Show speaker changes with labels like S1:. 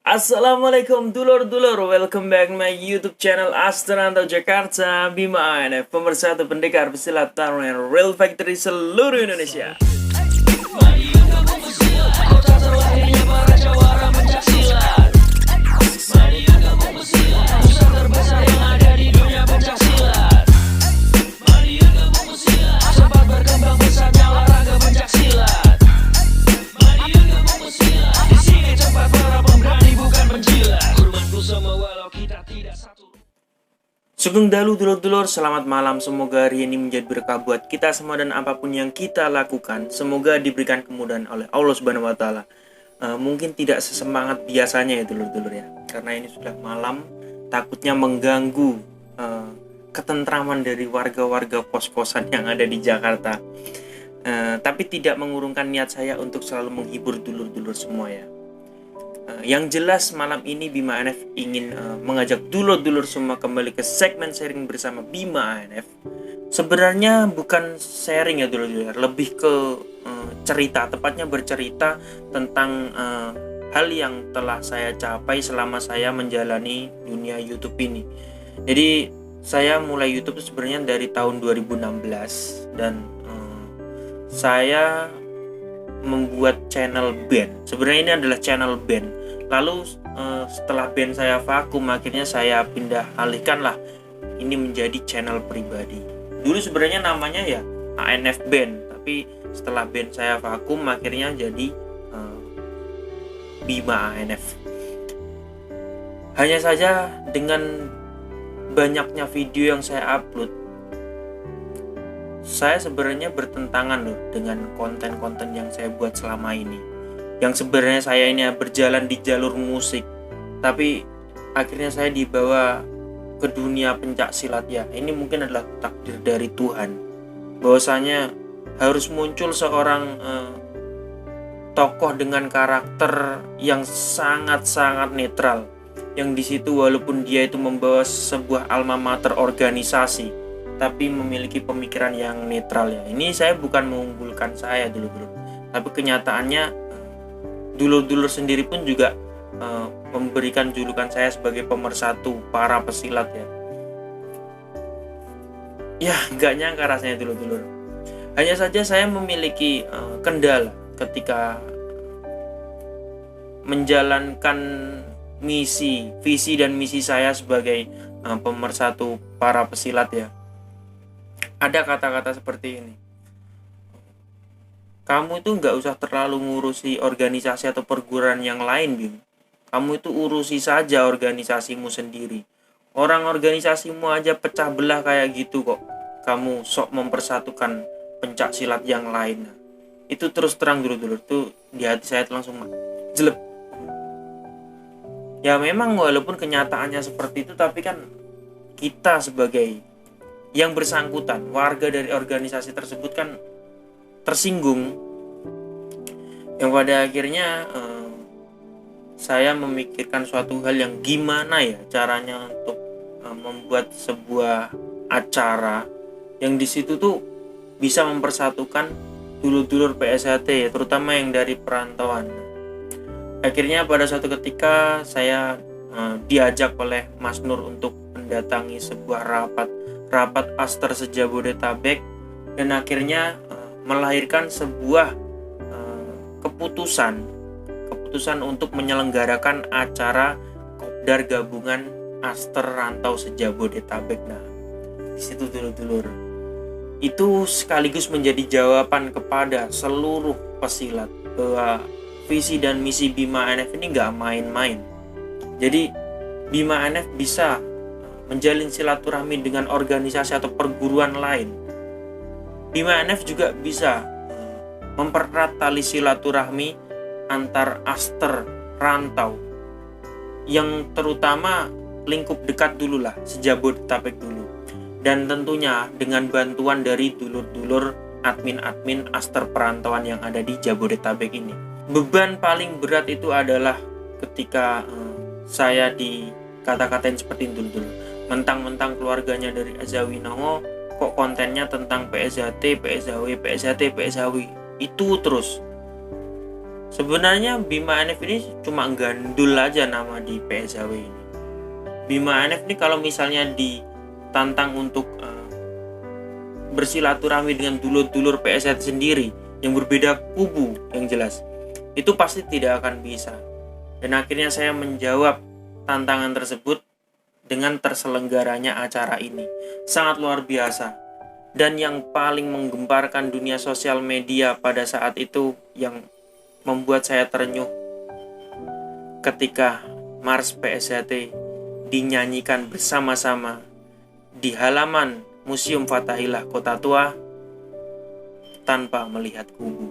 S1: Assalamualaikum dulur-dulur, welcome back my YouTube channel Astranto Jakarta Bima ANF, pemersatu pendekar pesilat taruna Real Factory seluruh Indonesia. Sugeng Dalu dulur-dulur, selamat malam. Semoga hari ini menjadi berkah buat kita semua dan apapun yang kita lakukan, semoga diberikan kemudahan oleh Allah Subhanahu wa taala. Mungkin tidak sesemangat biasanya ya dulur-dulur ya, karena ini sudah malam, takutnya mengganggu ketentraman dari warga-warga kos-kosan yang ada di Jakarta. Tapi tidak mengurungkan niat saya untuk selalu menghibur dulur-dulur semua ya. Yang jelas malam ini Bima ANF ingin mengajak dulur-dulur semua kembali ke segmen sharing bersama Bima ANF. Sebenarnya bukan sharing ya dulur-dulur, lebih ke cerita, tepatnya bercerita tentang hal yang telah saya capai selama saya menjalani dunia YouTube ini. Jadi saya mulai YouTube sebenarnya dari tahun 2016 dan saya membuat channel band. Sebenarnya ini adalah channel band. Lalu setelah band saya vakum, akhirnya saya pindah alihkan lah ini menjadi channel pribadi. Dulu sebenarnya namanya ya ANF Band, tapi setelah band saya vakum akhirnya jadi Bima ANF. Hanya saja dengan banyaknya video yang saya upload, saya sebenarnya bertentangan loh dengan konten-konten yang saya buat selama ini. Yang sebenarnya saya ini berjalan di jalur musik, tapi akhirnya saya dibawa ke dunia pencak silat ya. Ini mungkin adalah takdir dari Tuhan, bahwasanya harus muncul seorang tokoh dengan karakter yang sangat-sangat netral, yang di situ walaupun dia itu membawa sebuah alma mater organisasi, tapi memiliki pemikiran yang netral ya. Ini saya bukan mengunggulkan saya dulu, tapi kenyataannya dulur-dulur sendiri pun juga memberikan julukan saya sebagai pemersatu para pesilat ya. Ya, gak nyangka rasanya dulur-dulur. Hanya saja saya memiliki kendala ketika menjalankan visi dan misi saya sebagai pemersatu para pesilat ya. Ada kata-kata seperti ini. Kamu itu nggak usah terlalu ngurusi organisasi atau perguruan yang lain, Bim. Kamu itu urusi saja organisasimu sendiri. Orang organisasimu aja pecah belah kayak gitu kok. Kamu sok mempersatukan pencak silat yang lain. Itu terus terang dulu tuh di hati saya langsung jelek. Ya memang walaupun kenyataannya seperti itu, tapi kan kita sebagai yang bersangkutan, warga dari organisasi tersebut kan tersinggung, yang pada akhirnya saya memikirkan suatu hal yang gimana ya caranya untuk membuat sebuah acara yang di situ tuh bisa mempersatukan dulur-dulur PSHT ya, terutama yang dari perantauan. Akhirnya pada suatu ketika saya diajak oleh Mas Nur untuk mendatangi sebuah rapat Aster se-Jabodetabek, dan akhirnya melahirkan sebuah keputusan untuk menyelenggarakan acara Kopdar Gabungan Aster Rantau se-Jabodetabek. Nah, di situ dulur-dulur, itu sekaligus menjadi jawaban kepada seluruh pesilat bahwa visi dan misi Bima ANF ini nggak main-main. Jadi Bima ANF bisa menjalin silaturahmi dengan organisasi atau perguruan lain. Bima ANF juga bisa mempererat tali silaturahmi antar Aster Rantau, yang terutama lingkup dekat dulu lah, se-Jabodetabek dulu. Dan tentunya dengan bantuan dari dulur-dulur admin Aster perantauan yang ada di Jabodetabek ini. Beban paling berat itu adalah ketika saya dikata-katain seperti itu dulu. Mentang-mentang keluarganya dari Azawi Nongo, kok kontennya tentang PSHT, PSHW itu terus. Sebenarnya Bima NF ini cuma gandul aja nama di PSHW ini. Bima NF ini kalau misalnya ditantang untuk bersilaturahmi dengan dulur-dulur PSHT sendiri yang berbeda kubu yang jelas, itu pasti tidak akan bisa. Dan akhirnya saya menjawab tantangan tersebut dengan terselenggaranya acara ini. Sangat luar biasa. Dan yang paling menggemparkan dunia sosial media pada saat itu, yang membuat saya terenyuh, ketika Mars PSHT dinyanyikan bersama-sama di halaman Museum Fathahillah Kota Tua tanpa melihat kubu.